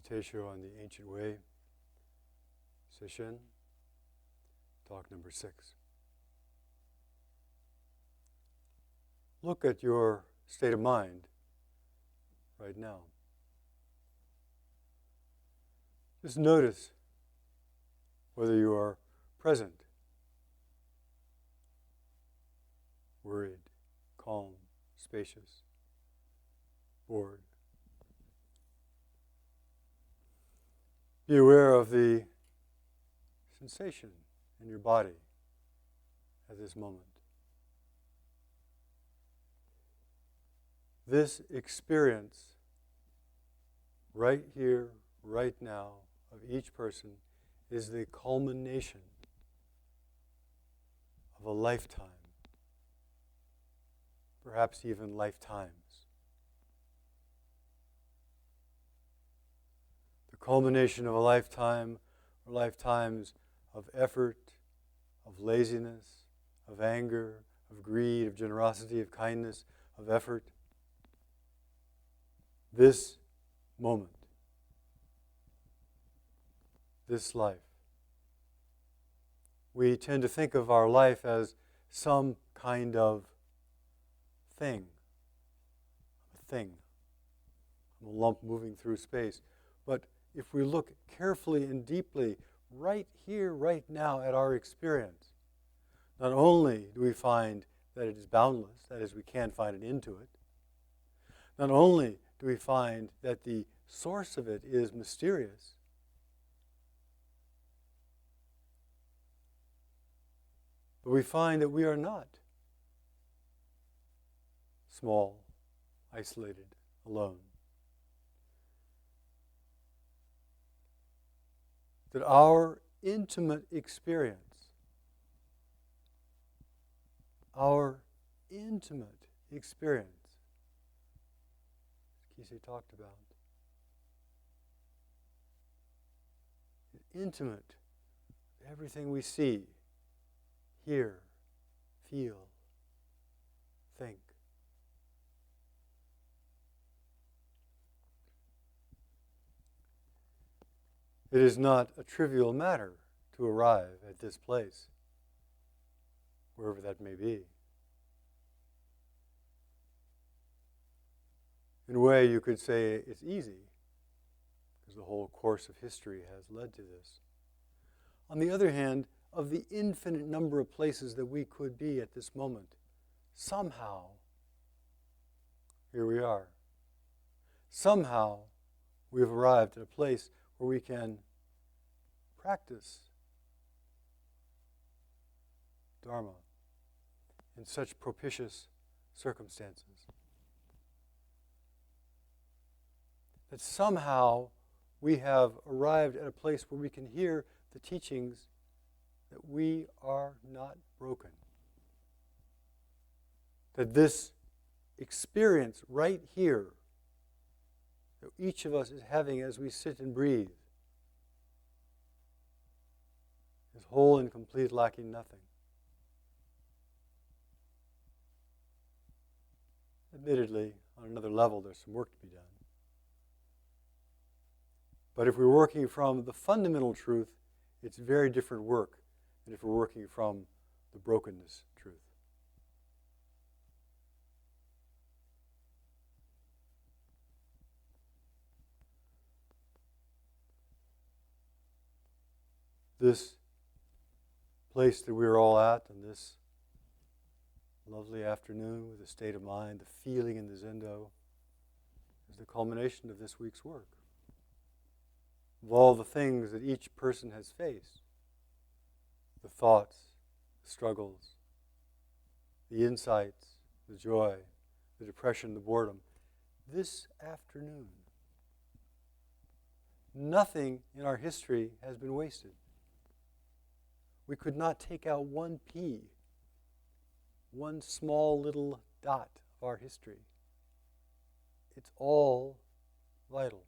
Teisho on the Ancient Way, Sesshin, talk number 6. Look at your state of mind right now. Just notice whether you are present, worried, calm, spacious, bored. Be aware of the sensation in your body at this moment. This experience, right here, right now, of each person is the culmination of a lifetime, perhaps even lifetimes. The culmination of a lifetime or lifetimes of effort, of laziness, of anger, of greed, of generosity, of kindness, of effort. This moment, this life. We tend to think of our life as some kind of thing, a lump moving through space. But if we look carefully and deeply right here, right now at our experience, not only do we find that it is boundless, that is, we can't find an end to it, not only do we find that the source of it is mysterious, but we find that we are not small, isolated, alone. That our intimate experience, Kisei talked about, is intimate, everything we see, hear, feel, think. It is not a trivial matter to arrive at this place, wherever that may be. In a way, you could say it's easy, because the whole course of history has led to this. On the other hand, of the infinite number of places that we could be at this moment, somehow, here we are. Somehow, we have arrived at a place where we can practice Dharma in such propitious circumstances. That somehow we have arrived at a place where we can hear the teachings that we are not broken. That this experience right here that each of us is having as we sit and breathe is whole and complete, lacking nothing. Admittedly, on another level, there's some work to be done. But if we're working from the fundamental truth, it's very different work than if we're working from the brokenness truth. This place that we're all at on this lovely afternoon with the state of mind, the feeling in the zendo, is the culmination of this week's work. Of all the things that each person has faced, the thoughts, the struggles, the insights, the joy, the depression, the boredom, this afternoon, nothing in our history has been wasted. We could not take out one pea, one small little dot of our history. It's all vital.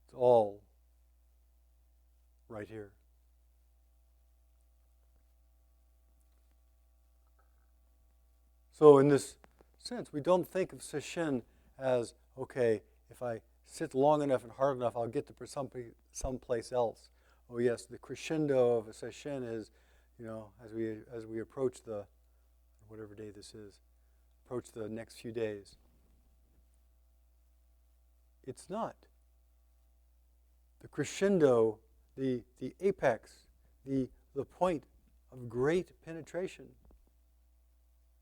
It's all right here. So in this sense, we don't think of Sesshin as, okay, if I sit long enough and hard enough, I'll get to someplace else. Oh yes, the crescendo of a Sesshin is, as we approach the, whatever day this is, approach the next few days. It's not. The crescendo, the apex, the point of great penetration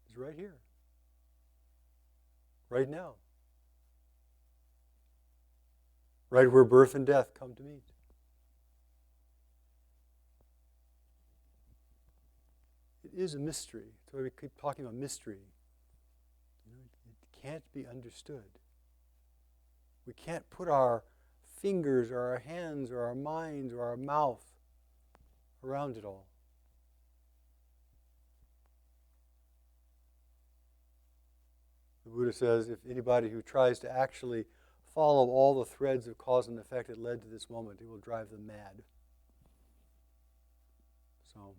is right here, right now, right where birth and death come to meet. It is a mystery. That's why we keep talking about mystery. It can't be understood. We can't put our fingers or our hands or our minds or our mouth around it all. The Buddha says if anybody who tries to actually follow all the threads of cause and effect that led to this moment, it will drive them mad. So,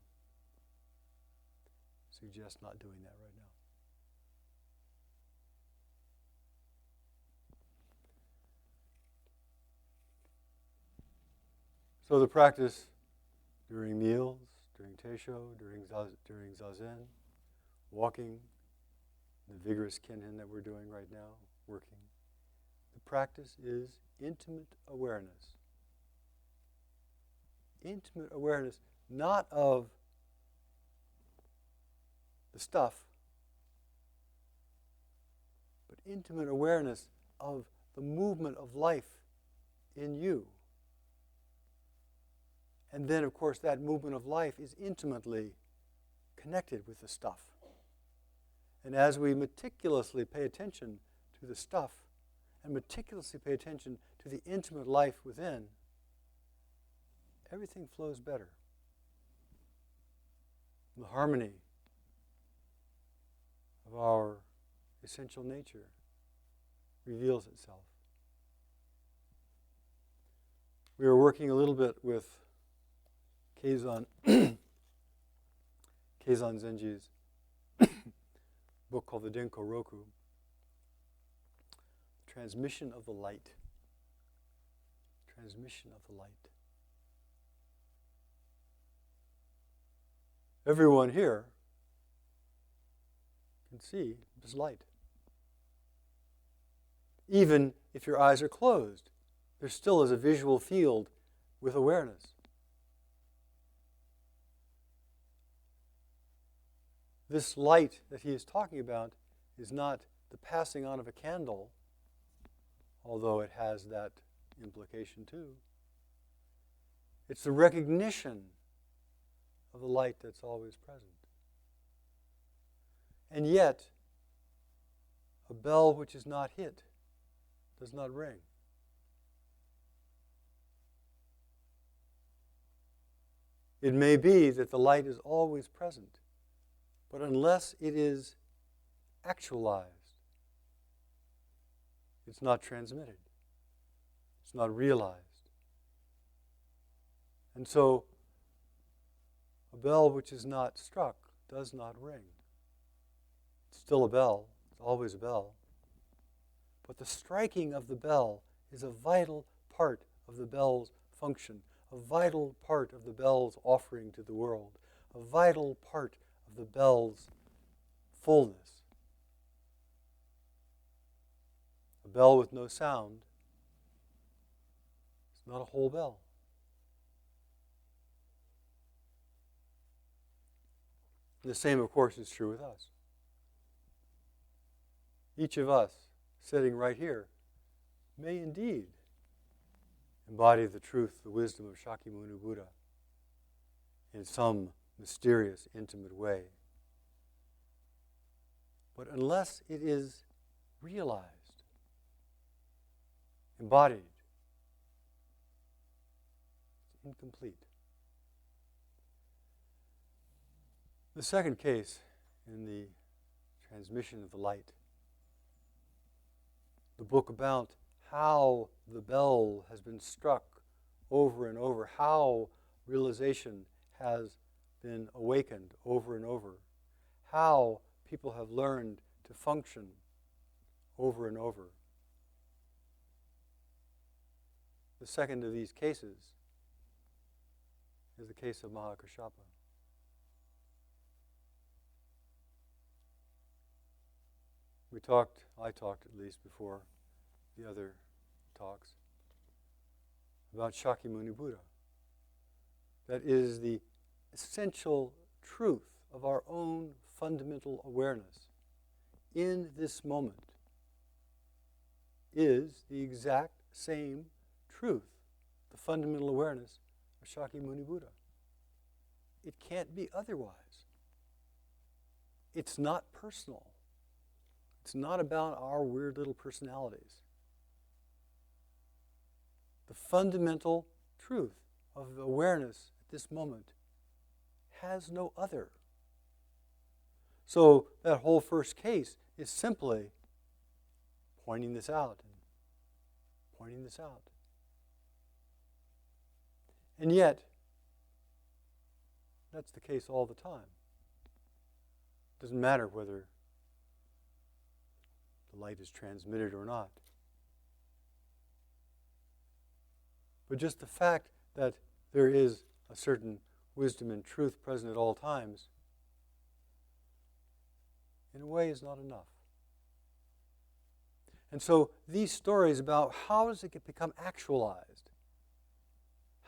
suggest not doing that right now. So the practice during meals, during Teisho, during Zazen, walking, the vigorous Kenhin that we're doing right now, working. The practice is intimate awareness. Intimate awareness, not of the stuff, but intimate awareness of the movement of life in you. And then, of course, that movement of life is intimately connected with the stuff. And as we meticulously pay attention to the stuff and meticulously pay attention to the intimate life within, everything flows better. The harmony of our essential nature reveals itself. We were working a little bit with Keizan Zenji's book called the Denko Roku, Transmission of the Light. Transmission of the light. Everyone here can see this light. Even if your eyes are closed, there still is a visual field with awareness. This light that he is talking about is not the passing on of a candle, although it has that implication too. It's the recognition of the light that's always present. And yet, a bell which is not hit does not ring. It may be that the light is always present, but unless it is actualized, it's not transmitted. It's not realized. And so, a bell which is not struck does not ring. It's still a bell. It's always a bell. But the striking of the bell is a vital part of the bell's function, a vital part of the bell's offering to the world, a vital part of the bell's fullness. A bell with no sound is not a whole bell. The same, of course, is true with us. Each of us, sitting right here, may indeed embody the truth, the wisdom of Shakyamuni Buddha in some mysterious, intimate way. But unless it is realized, embodied, it's incomplete. The second case in the transmission of the light, the book about how the bell has been struck over and over, how realization has been awakened over and over, how people have learned to function over and over. The second of these cases is the case of Mahakashapa. I talked at least before the other talks, about Shakyamuni Buddha. That is the essential truth of our own fundamental awareness in this moment is the exact same truth, the fundamental awareness of Shakyamuni Buddha. It can't be otherwise. It's not personal. It's not about our weird little personalities. The fundamental truth of awareness at this moment has no other. So that whole first case is simply pointing this out and pointing this out. And yet, that's the case all the time. It doesn't matter whether the light is transmitted or not. But just the fact that there is a certain wisdom and truth present at all times, in a way, is not enough. And so these stories about how does it become actualized?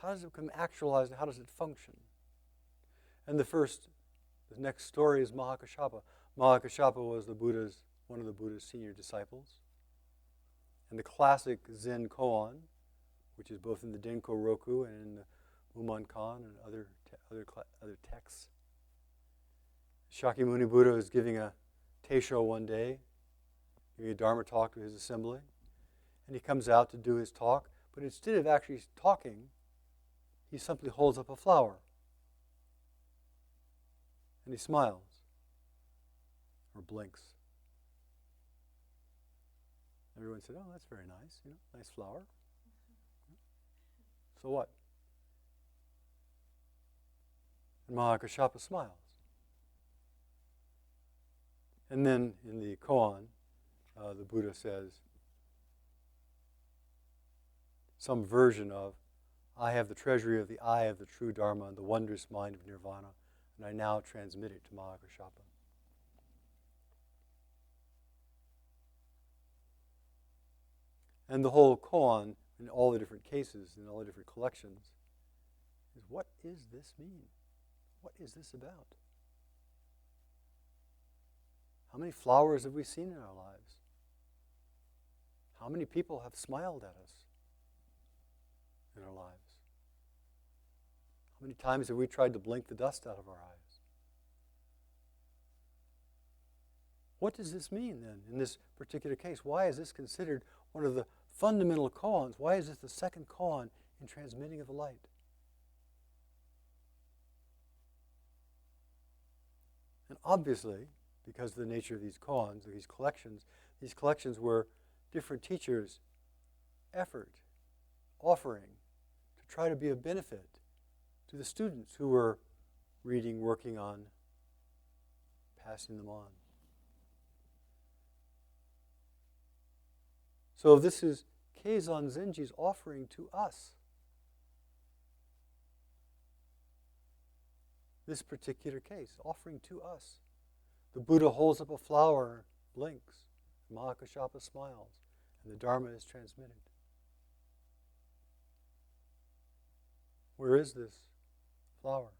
How does it become actualized and how does it function? And the next story is Mahakashapa. Mahakashapa was one of the Buddha's senior disciples. And the classic Zen koan, which is both in the Denko Roku and in the Mumonkan and other texts. Shakyamuni Buddha is giving a Teisho one day, giving a Dharma talk to his assembly. And he comes out to do his talk, but instead of actually talking, he simply holds up a flower. And he smiles or blinks. Everyone said, "Oh, that's very nice, nice flower." So what? And Mahakashapa smiles. And then in the koan, the Buddha says some version of, "I have the treasury of the eye of the true Dharma and the wondrous mind of Nirvana, and I now transmit it to Mahakashapa." And the whole koan, in all the different cases, in all the different collections, is what does this mean? What is this about? How many flowers have we seen in our lives? How many people have smiled at us in our lives? How many times have we tried to blink the dust out of our eyes? What does this mean then in this particular case? Why is this considered one of the fundamental koans? Why is this the second koan in transmitting of the light? And obviously, because of the nature of these koans, these collections were different teachers' effort, offering to try to be of benefit to the students who were reading, working on, passing them on. So this is Keizan Zenji's offering to us. This particular case, offering to us. The Buddha holds up a flower, blinks, Mahakashapa smiles, and the Dharma is transmitted. Where is this flower?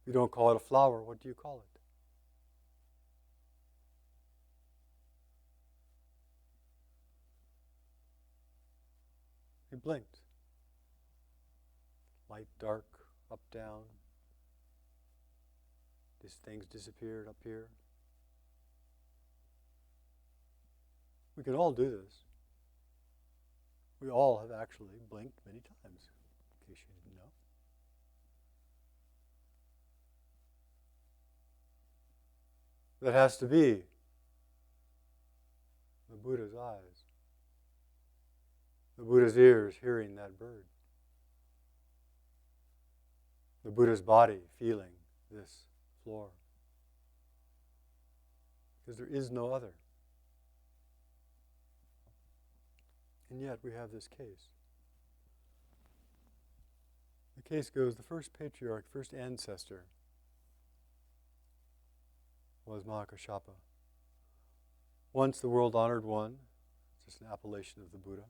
If you don't call it a flower, what do you call it? He blinked. Light, dark, up, down. These things disappeared up here. We can all do this. We all have actually blinked many times, in case you didn't know. That has to be the Buddha's eyes, the Buddha's ears hearing that bird, the Buddha's body feeling this floor. Because there is no other. And yet we have this case. The case goes, the first patriarch, first ancestor was Mahakashapa. Once the world-honored one, it's just an appellation of the Buddha.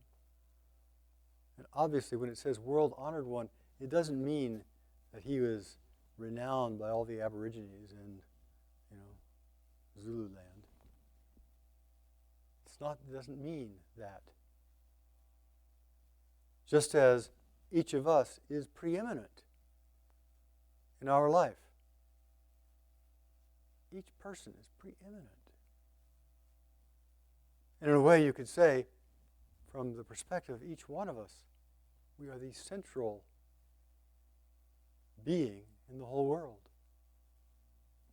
And obviously when it says world-honored one, it doesn't mean that he was renowned by all the Aborigines in, Zululand. It doesn't mean that. Just as each of us is preeminent in our life. Each person is preeminent. And in a way you could say, from the perspective of each one of us, we are the central being in the whole world.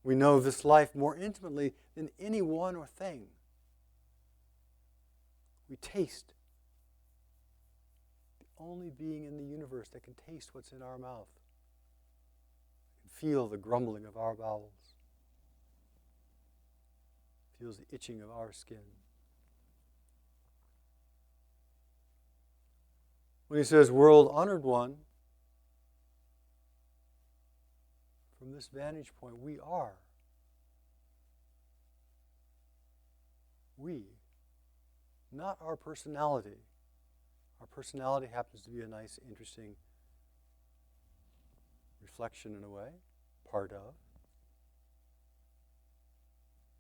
We know this life more intimately than any one or thing. We taste. The only being in the universe that can taste what's in our mouth. Can feel the grumbling of our bowels. Feels the itching of our skin. When he says world-honored one, from this vantage point, we are. We. Not our personality. Our personality happens to be a nice, interesting reflection in a way, part of.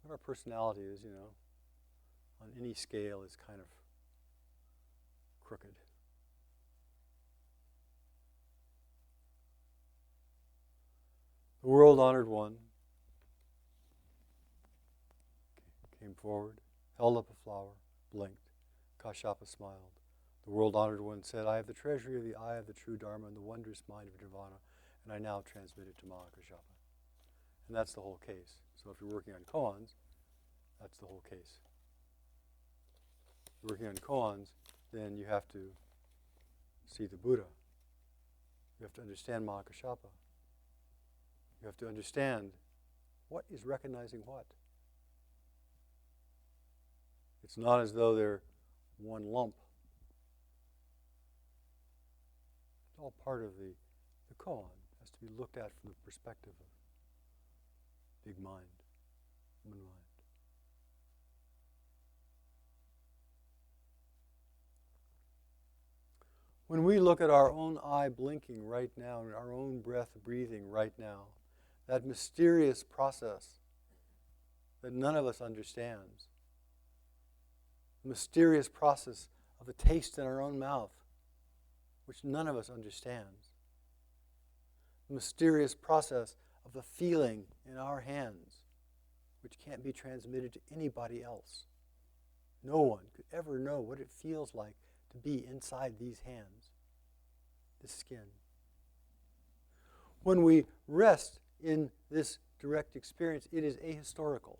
But our personality is, on any scale is kind of crooked. The world-honored one came forward, held up a flower, blinked. Kashyapa smiled. The world-honored one said, I have the treasury of the eye of the true Dharma and the wondrous mind of Nirvana, and I now transmit it to Mahakashapa. And that's the whole case. So if you're working on koans, that's the whole case. If you're working on koans, then you have to see the Buddha. You have to understand Mahakashapa. You have to understand what is recognizing what. It's not as though they're one lump. It's all part of the koan. It has to be looked at from the perspective of big mind, human mind. When we look at our own eye blinking right now, and our own breath breathing right now, that mysterious process that none of us understands, the mysterious process of the taste in our own mouth, which none of us understands, the mysterious process of the feeling in our hands, which can't be transmitted to anybody else. No one could ever know what it feels like to be inside these hands, this skin. When we rest in this direct experience, it is ahistorical.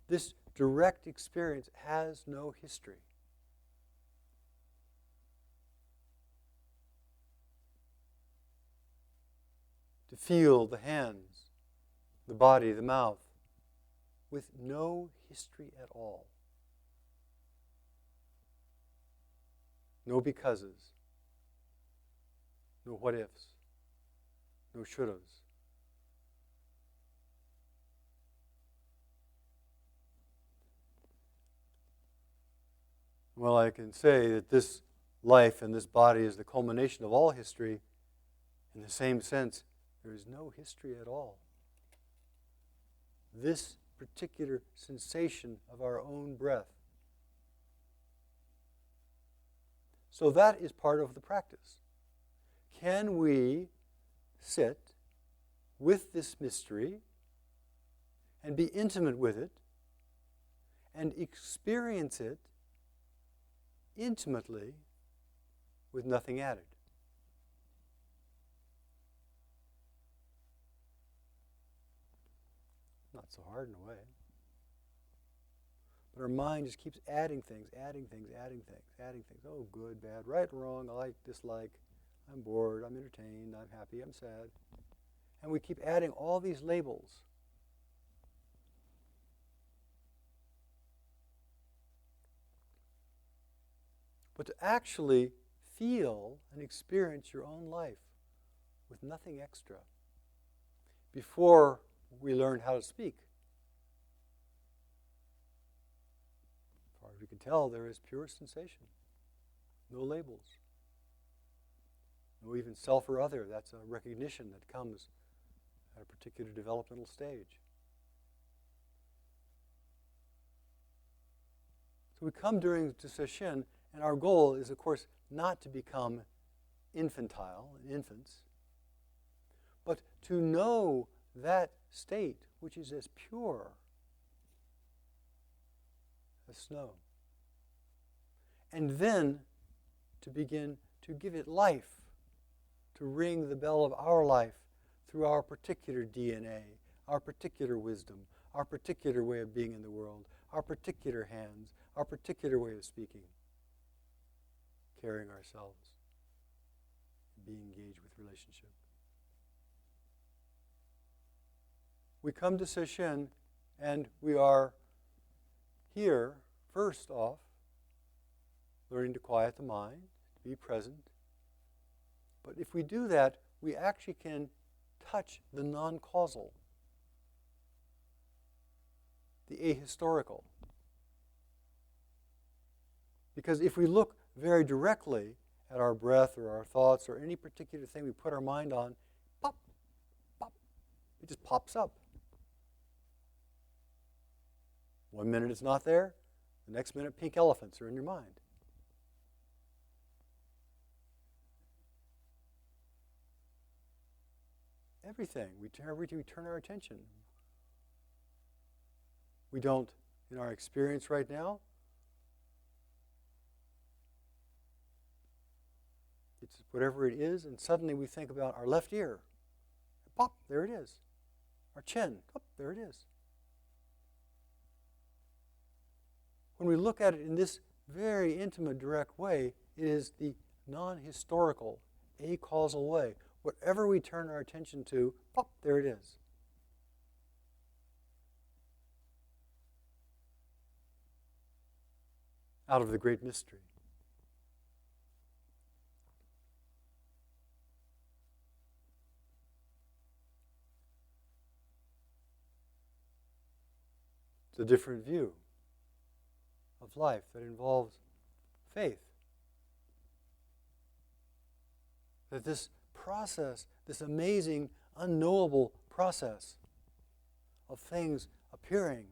This direct experience has no history. To feel the hands, the body, the mouth, with no history at all. No becauses, no what-ifs, no shouldas. Well, I can say that this life and this body is the culmination of all history. In the same sense, there is no history at all. This particular sensation of our own breath. So that is part of the practice. Can we sit with this mystery and be intimate with it and experience it intimately with nothing added? Not so hard in a way. But our mind just keeps adding things, adding things, adding things, adding things. Oh, good, bad, right, wrong, I like, dislike, I'm bored, I'm entertained, I'm happy, I'm sad. And we keep adding all these labels. but to actually feel and experience your own life with nothing extra before we learn how to speak. As far as we can tell, there is pure sensation, no labels, no even self or other. That's a recognition that comes at a particular developmental stage. So we come during the Sesshin, and our goal is, of course, not to become infantile, infants, but to know that state which is as pure as snow. And then to begin to give it life, to ring the bell of our life through our particular DNA, our particular wisdom, our particular way of being in the world, our particular hands, our particular way of speaking, carrying ourselves, being engaged with relationship. We come to Sesshin, and we are here, first off, learning to quiet the mind, to be present. But if we do that, we actually can touch the non-causal, the ahistorical. Because if we look very directly at our breath or our thoughts or any particular thing we put our mind on, pop, pop, it just pops up. 1 minute it's not there, the next minute pink elephants are in your mind. Everything, we turn our attention. We don't, in our experience right now, it's whatever it is, and suddenly we think about our left ear. Pop, there it is. Our chin, pop, there it is. When we look at it in this very intimate, direct way, it is the non-historical, acausal way. Whatever we turn our attention to, pop, there it is. Out of the great mystery. It's a different view of life that involves faith. That this process, this amazing, unknowable process of things appearing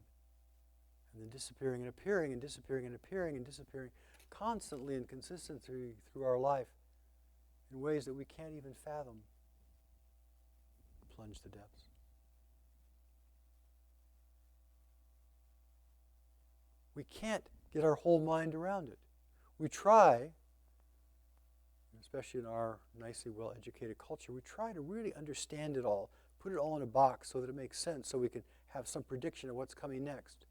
and then disappearing and appearing and disappearing and appearing and disappearing constantly and consistently through our life in ways that we can't even fathom, plunge the depths. We can't get our whole mind around it. We try, especially in our nicely well-educated culture, we try to really understand it all, put it all in a box so that it makes sense, so we can have some prediction of what's coming next.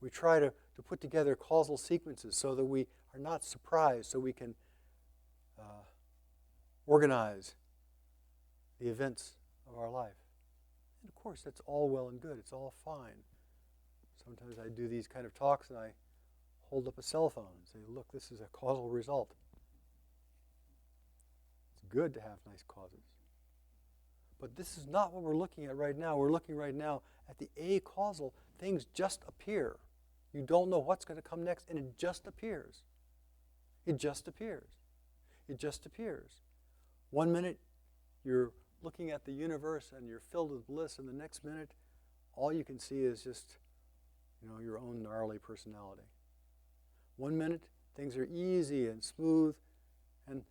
We try to put together causal sequences so that we are not surprised, so we can organize the events of our life. And of course, that's all well and good. It's all fine. Sometimes I do these kind of talks and I hold up a cell phone and say, look, this is a causal result. It's good to have nice causes. But this is not what we're looking at right now. We're looking right now at the acausal. Things just appear. You don't know what's going to come next, and it just appears. It just appears. It just appears. 1 minute, you're looking at the universe and you're filled with bliss, and the next minute, all you can see is just, your own gnarly personality. 1 minute, things are easy and smooth, and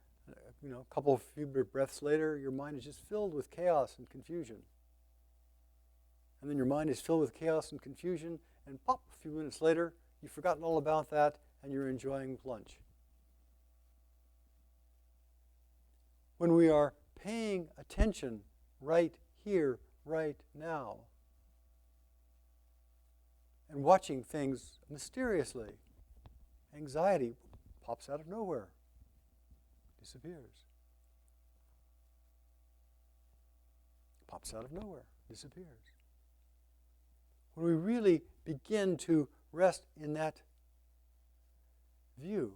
a couple of few breaths later, your mind is just filled with chaos and confusion. And then your mind is filled with chaos and confusion, and pop, a few minutes later, you've forgotten all about that, and you're enjoying lunch. When we are paying attention right here, right now, and watching things mysteriously, anxiety pops out of nowhere, disappears. Pops out of nowhere, disappears. When we really begin to rest in that view,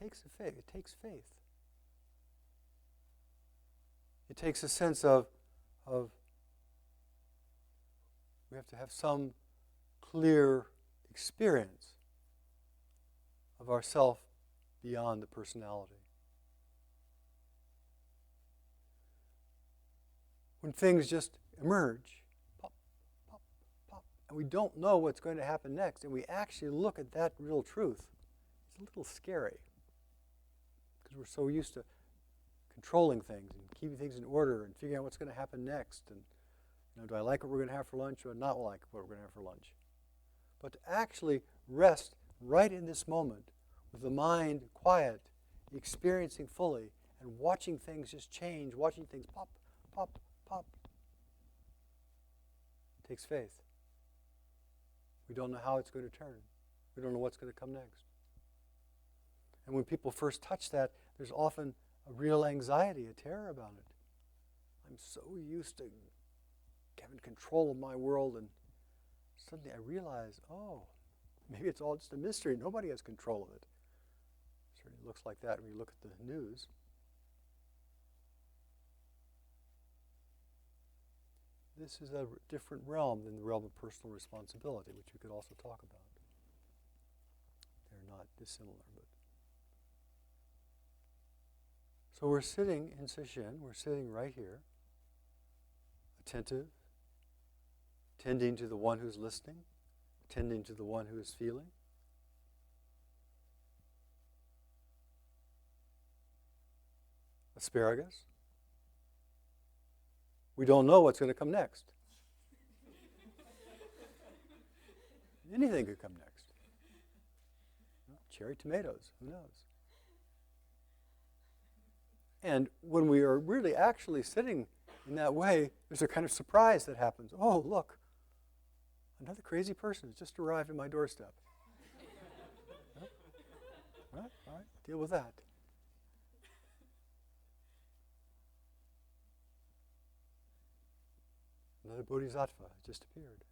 takes faith. It takes faith. It takes a sense of we have to have some clear experience of ourself beyond the personality. When things just emerge, pop, pop, pop, and we don't know what's going to happen next, and we actually look at that real truth, it's a little scary because we're so used to controlling things and keeping things in order and figuring out what's going to happen next. And do I like what we're going to have for lunch or not like what we're going to have for lunch? But to actually rest right in this moment with the mind quiet, experiencing fully, and watching things just change, watching things pop, pop, pop. It takes faith. We don't know how it's going to turn. We don't know what's going to come next. And when people first touch that, there's often a real anxiety, a terror about it. I'm so used to having control of my world, and suddenly I realize, oh, maybe it's all just a mystery. Nobody has control of it. It certainly looks like that when you look at the news. This is a different realm than the realm of personal responsibility, which we could also talk about. They're not dissimilar. So we're sitting in Sesshin, we're sitting right here, attentive, tending to the one who's listening, tending to the one who is feeling. Asparagus. We don't know what's going to come next. Anything could come next. Cherry tomatoes, who knows? And when we are really actually sitting in that way, there's a kind of surprise that happens. Oh, look, another crazy person has just arrived at my doorstep. Yep. Right, all right, deal with that. Another bodhisattva has just appeared.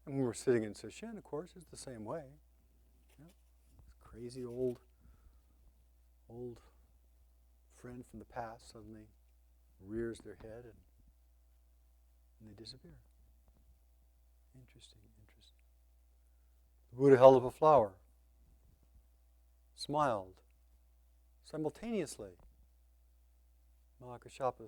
And when we're sitting in Sesshin, of course, it's the same way. Crazy old friend from the past suddenly rears their head and they disappear. Interesting. The Buddha held up a flower, smiled. Simultaneously, Mahakashapa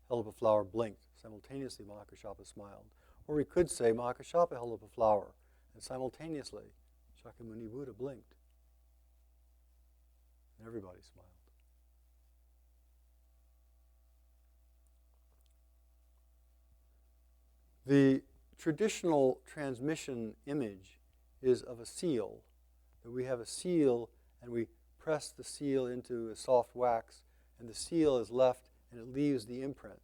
held up a flower, blinked. Simultaneously, Mahakashapa smiled. Or we could say Mahakashapa held up a flower, and simultaneously, Shakyamuni Buddha blinked. And everybody smiled. The traditional transmission image is of a seal. That we have a seal and we press the seal into a soft wax and the seal is left and it leaves the imprint.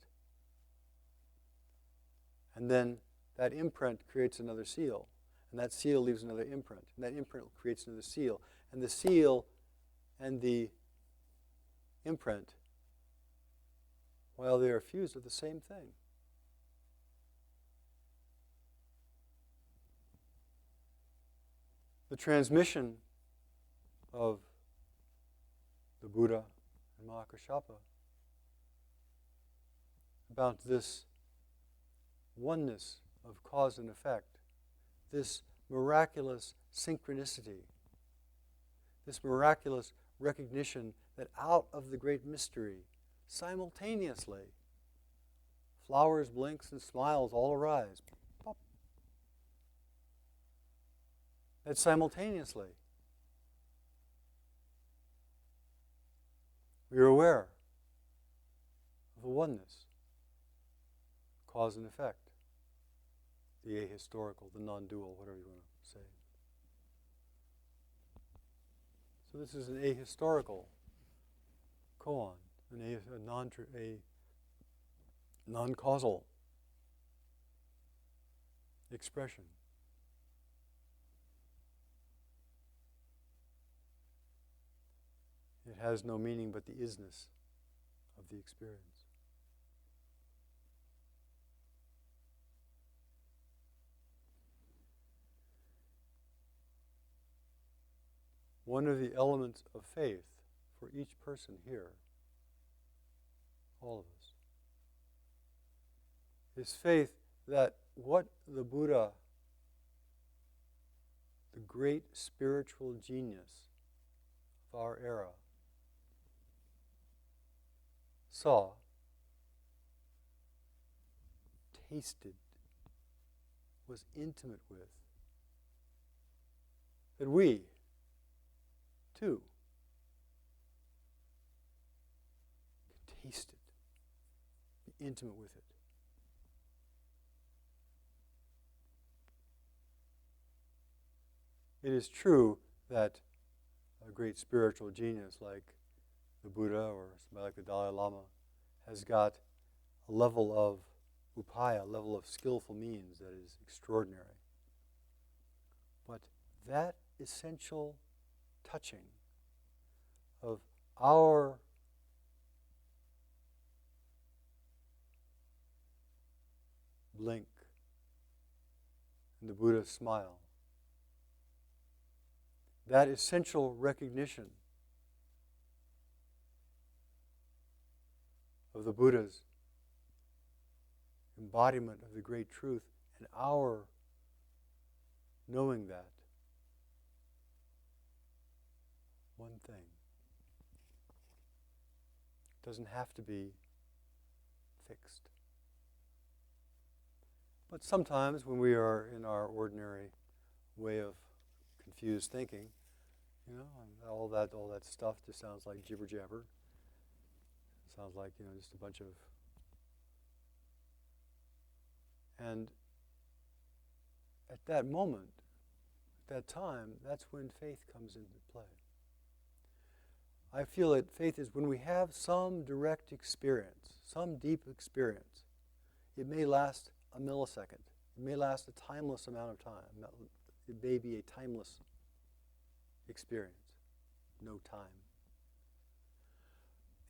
And then that imprint creates another seal. And that seal leaves another imprint. And that imprint creates another seal. And the seal and the imprint, while they are fused, are the same thing. The transmission of the Buddha and Mahakashapa about this oneness of cause and effect, this miraculous synchronicity, this miraculous recognition that out of the great mystery, simultaneously, flowers, blinks, and smiles all arise. Pop. That simultaneously, we are aware of the oneness, cause and effect, the ahistorical, the non-dual, whatever you want to say. So this is an ahistorical koan, a non-causal expression. It has no meaning but the isness of the experience. one of the elements of faith for each person here, all of us, is faith that what the Buddha, the great spiritual genius of our era, saw, tasted, was intimate with, that we, too, can taste it, be intimate with it. It is true that a great spiritual genius like the Buddha or somebody like the Dalai Lama has got a level of upaya, a level of skillful means that is extraordinary. But that essential touching of our blink and the Buddha's smile, that essential recognition of the Buddha's embodiment of the great truth and our knowing that one thing doesn't have to be fixed. But sometimes when we are in our ordinary way of confused thinking, and all that stuff just sounds like jibber jabber. Sounds like just a bunch of. And at that moment, at that time, that's when faith comes into play. I feel that faith is when we have some direct experience, some deep experience. It may last a millisecond. It may last a timeless amount of time. It may be a timeless experience. No time.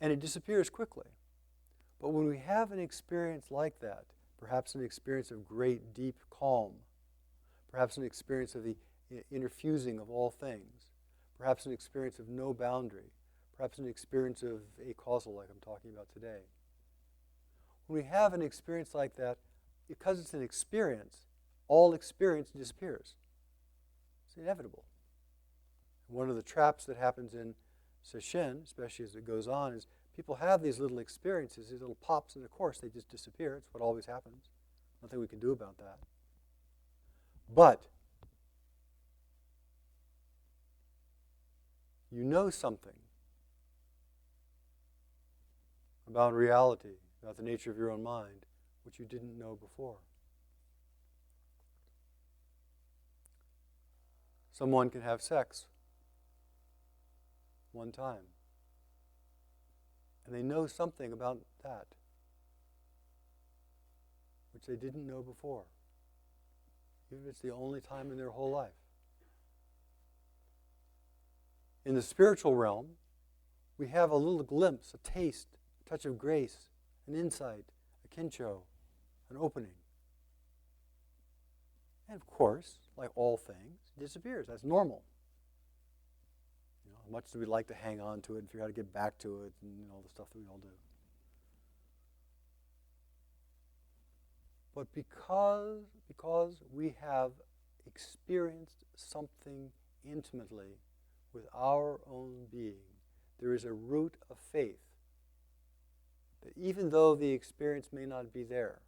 And it disappears quickly. But when we have an experience like that, perhaps an experience of great deep calm, perhaps an experience of the interfusing of all things, perhaps an experience of no boundary, perhaps an experience of acausal like I'm talking about today. When we have an experience like that, because it's an experience, all experience disappears. It's inevitable. One of the traps that happens in Sesshin, especially as it goes on, is people have these little experiences, these little pops, and of course they just disappear. It's what always happens. Nothing we can do about that. But you know something about reality, about the nature of your own mind, which you didn't know before. Someone can have sex one time, and they know something about that which they didn't know before, even if it's the only time in their whole life. In the spiritual realm, we have a little glimpse, a taste, a touch of grace, an insight, a kincho, an opening. And of course, like all things, it disappears. That's normal. How much do we like to hang on to it and figure out how to get back to it and all the stuff that we all do. But because we have experienced something intimately with our own being, there is a root of faith that even though the experience may not be there,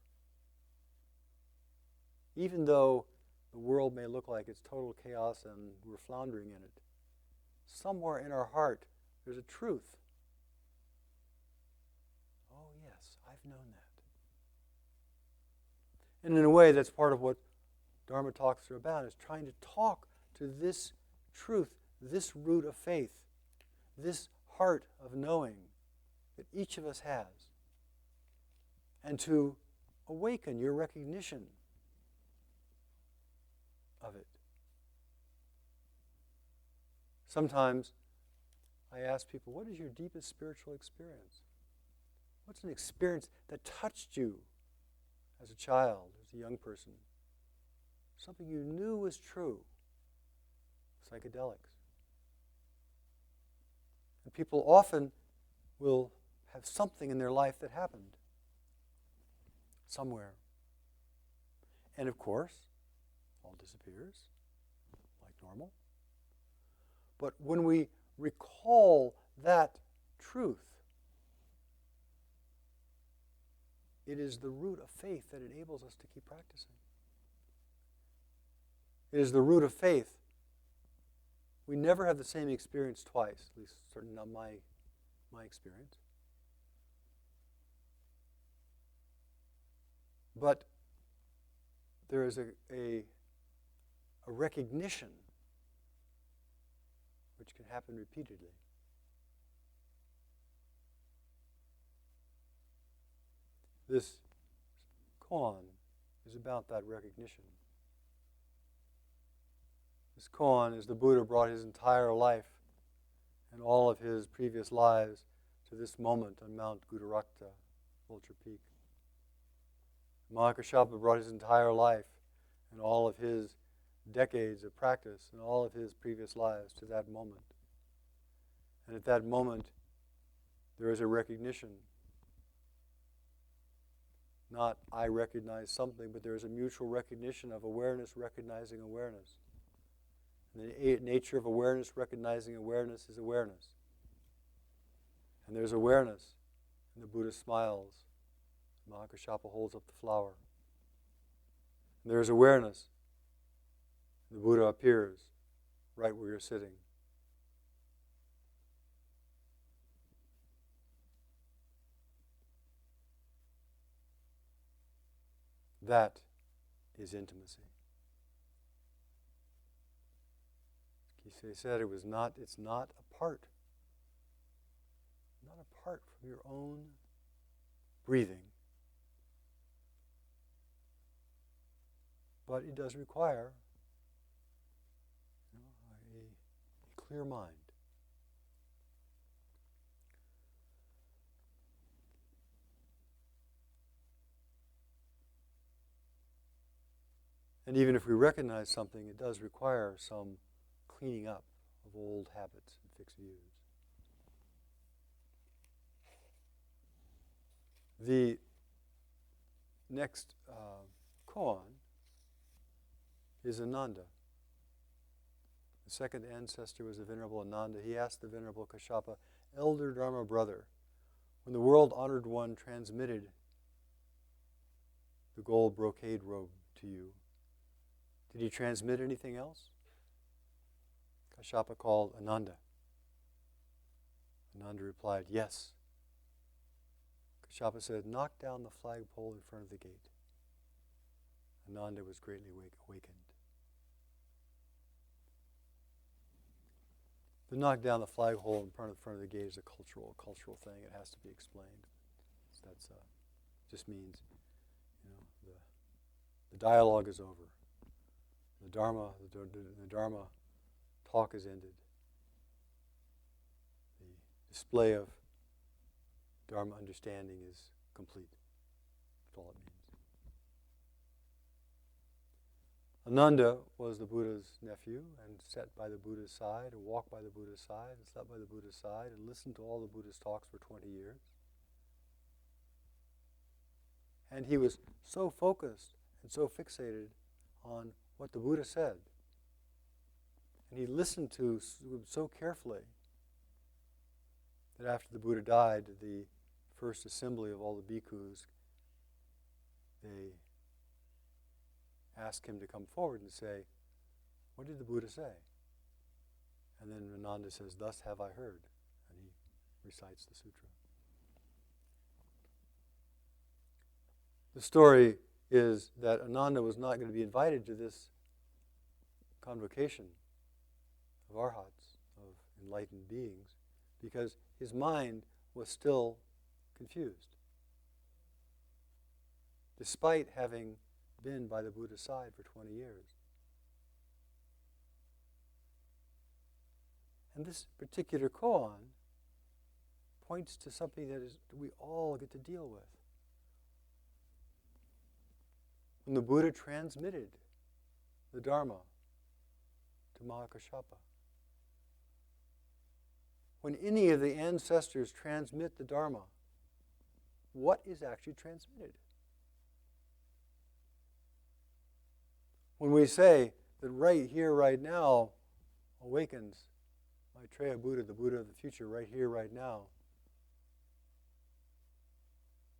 even though the world may look like it's total chaos and we're floundering in it, somewhere in our heart there's a truth. Oh yes, I've known that. And in a way, that's part of what Dharma talks are about, is trying to talk to this truth, this root of faith, this heart of knowing that each of us has, and to awaken your recognition of it. Sometimes I ask people, what is your deepest spiritual experience? What's an experience that touched you as a child, as a young person? Something you knew was true. Psychedelics. And people often will have something in their life that happened somewhere. And of course, all disappears like normal. But when we recall that truth, it is the root of faith that enables us to keep practicing. It is the root of faith. We never have the same experience twice, at least certainly not my experience. But there is a recognition which can happen repeatedly. This koan is about that recognition. This koan is the Buddha brought his entire life and all of his previous lives to this moment on Mount Gudarakta, Vulture Peak. Mahakashapa brought his entire life and all of his decades of practice and all of his previous lives to that moment. And at that moment, there is a recognition. Not I recognize something, but there is a mutual recognition of awareness recognizing awareness. And the nature of awareness recognizing awareness is awareness. And there's awareness, and the Buddha smiles. Mahakashapa holds up the flower. And there's awareness. The Buddha appears right where you're sitting. That is intimacy. Kisei said it's not apart from your own breathing. But it does require a clear mind. And even if we recognize something, it does require some cleaning up of old habits and fixed views. The next koan is Ananda. The second ancestor was the Venerable Ananda. He asked the Venerable Kashyapa, Elder Dharma brother, when the world honored one transmitted the gold brocade robe to you, did he transmit anything else? Kashyapa called Ananda. Ananda replied, yes. Kashyapa said, knock down the flagpole in front of the gate. Ananda was greatly awakened. The knock down the flagpole in front of the gate is a cultural thing. It has to be explained. That's just means, the dialogue is over. The Dharma talk is ended. The display of Dharma understanding is complete. That's all it means. Ananda was the Buddha's nephew and sat by the Buddha's side and walked by the Buddha's side and slept by the Buddha's side and listened to all the Buddha's talks for 20 years. And he was so focused and so fixated on what the Buddha said. And he listened to so carefully that after the Buddha died, the first assembly of all the bhikkhus, they asked him to come forward and say, what did the Buddha say? And then Ananda says, thus have I heard. And he recites the sutra. The story is that Ananda was not going to be invited to this convocation of arhats, of enlightened beings, because his mind was still confused, despite having been by the Buddha's side for 20 years. And this particular koan points to something that we all get to deal with. When the Buddha transmitted the Dharma to Mahakashapa, when any of the ancestors transmit the Dharma, what is actually transmitted? When we say that right here, right now, awakens Maitreya Buddha, the Buddha of the future, right here, right now,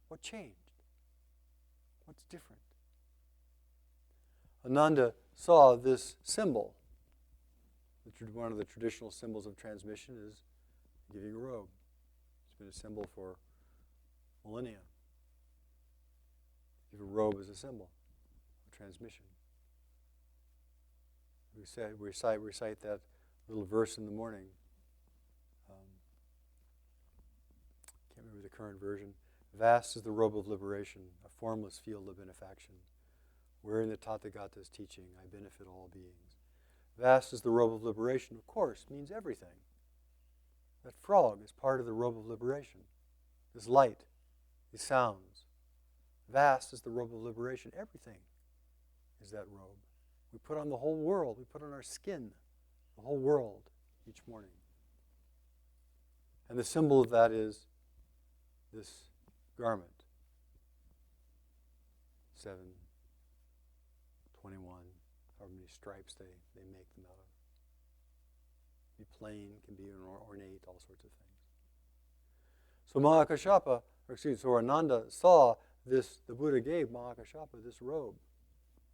what changed? What's different? Ananda saw this symbol. One of the traditional symbols of transmission is giving a robe. It's been a symbol for millennia. Give a robe as a symbol of transmission. We recite that little verse in the morning. Can't remember the current version. Vast is the robe of liberation, a formless field of benefaction. Wherein the Tathagata's teaching, I benefit all beings. Vast is the robe of liberation, of course, means everything. That frog is part of the robe of liberation. This light, these sounds. Vast is the robe of liberation. Everything is that robe. We put on the whole world. We put on our skin, the whole world, each morning. And the symbol of that is this garment. 7, 21, however many stripes they make them out of. Be plain, can be ornate, all sorts of things. So so Ananda saw this, the Buddha gave Mahakashapa this robe.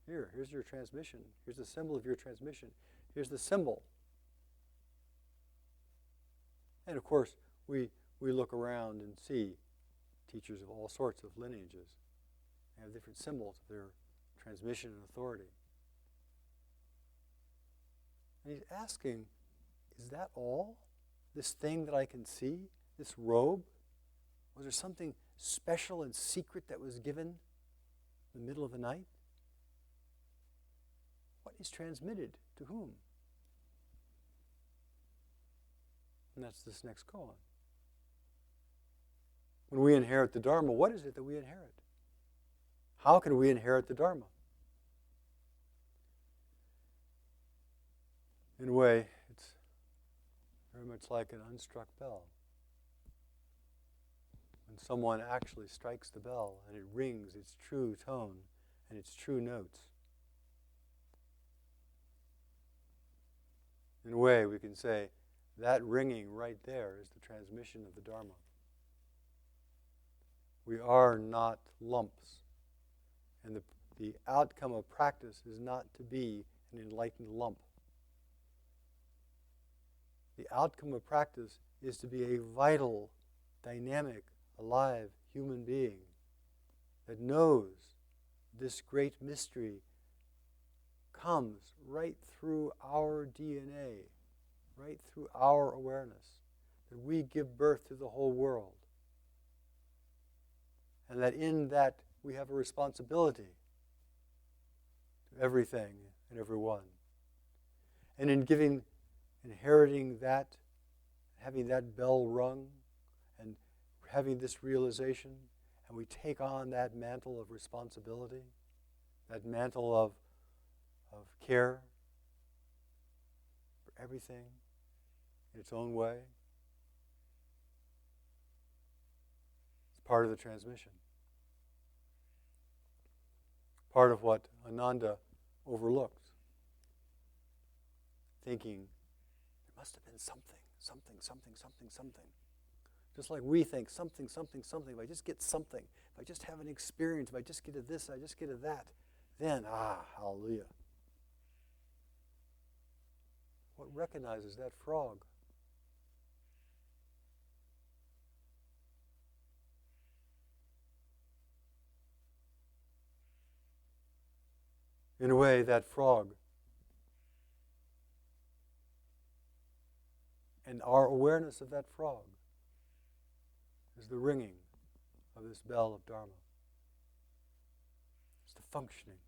Here's your transmission. Here's the symbol of your transmission. Here's the symbol. And of course, we look around and see teachers of all sorts of lineages. They have different symbols of their transmission and authority. And he's asking, is that all? This thing that I can see? This robe? Was there something special and secret that was given in the middle of the night? What is transmitted to whom? And that's this next koan. When we inherit the Dharma, what is it that we inherit? How can we inherit the Dharma? In a way, it's very much like an unstruck bell. When someone actually strikes the bell and it rings its true tone and its true notes. In a way, we can say that ringing right there is the transmission of the Dharma. We are not lumps. And the outcome of practice is not to be an enlightened lump. The outcome of practice is to be a vital, dynamic, alive human being that knows this great mystery comes right through our DNA, right through our awareness, that we give birth to the whole world. And that in that we have a responsibility to everything and everyone. And in inheriting that, having that bell rung, and having this realization, and we take on that mantle of responsibility, that mantle of care for everything in its own way. It's part of the transmission. Part of what Ananda overlooked. Thinking, there must have been something. Just like we think, something. If I just get something, if I just have an experience, if I just get to this, I just get to that, then, hallelujah. What recognizes that frog? In a way, that frog and our awareness of that frog is the ringing of this bell of Dharma. It's the functioning,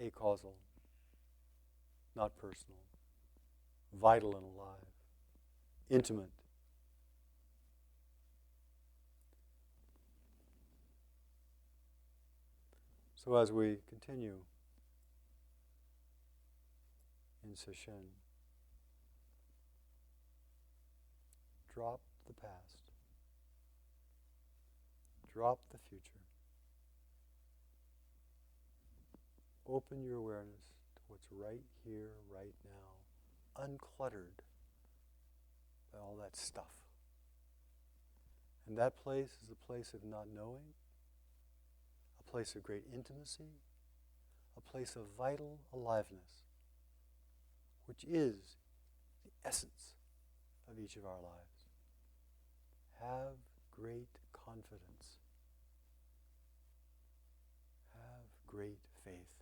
acausal, not personal, vital and alive, intimate. So as we continue in Sesshin, Drop the past. Drop the future. Open your awareness to what's right here, right now, uncluttered by all that stuff. And that place is a place of not knowing, a place of great intimacy, a place of vital aliveness, which is the essence of each of our lives. Have great confidence. Have great faith.